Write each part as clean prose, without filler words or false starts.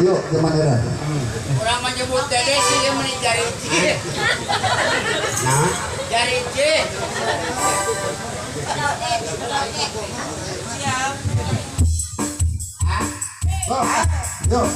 Yuk, gimana? Orang menyebut dede sih dia meni jari C. Nah, Jari C. oh, yuk.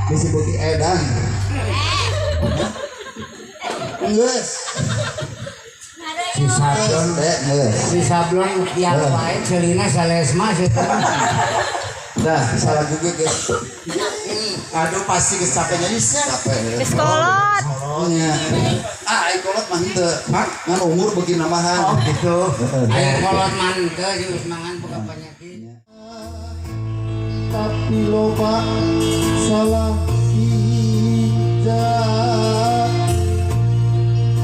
Disebut edan. Geus. Si sablon yang lain celina salesma sih. Dah, salah juga guys. Aduh pasti kecapean bisa. Capek. Sekolot. Soalnya. Ai kolot mah henteu. Ngan umur beuki nambahan. Oh gitu. Ayo kolot man teu geus mangan boga penyakit. Tapi loba salah hijab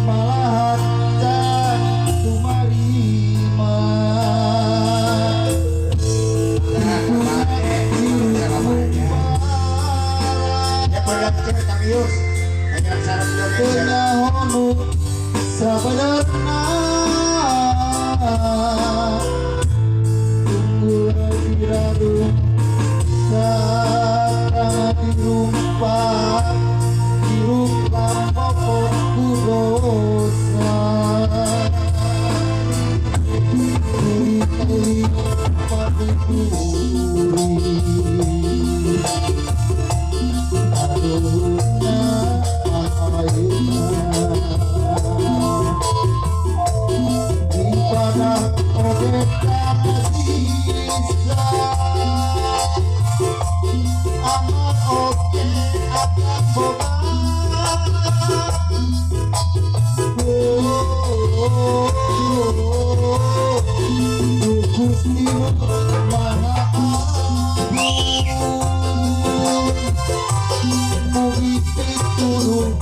malahan jantu marima penahonu sabenerna tunggu diradu sarang dirumpat dirumpat pokok kudosa duri padu duri aduna ayeuna di pada odeka bisa amat oke akan boga Gusti Maha Agung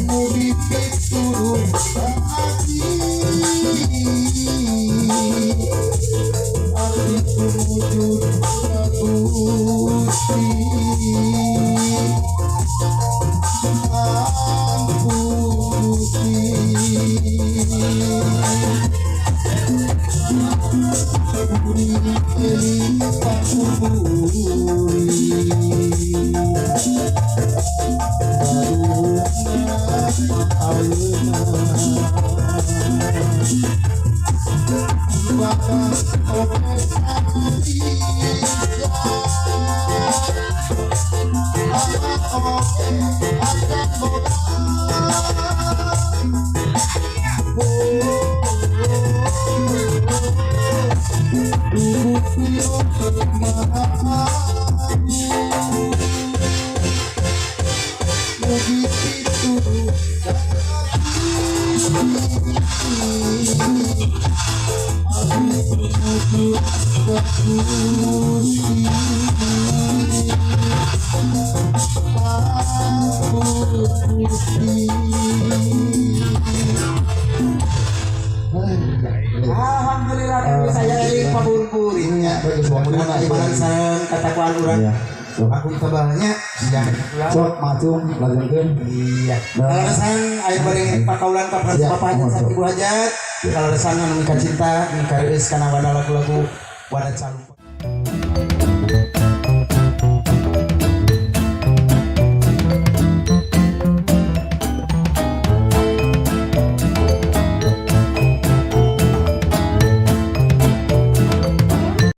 mugi pitulung asapi abdi sujud ka Gusti ampun Gusti Alhamdulillah saya ini pabur-purinnya. Mudah-mudahan sareng katakuan urang. Aku tebalnya yang Sok macung lajenkeun. iya. Kalau resan aya bari pakaulan ka papanya sakit hajat. Kalau resan anu mika cinta mika reus kana wadah lagu-lagu wadah calung.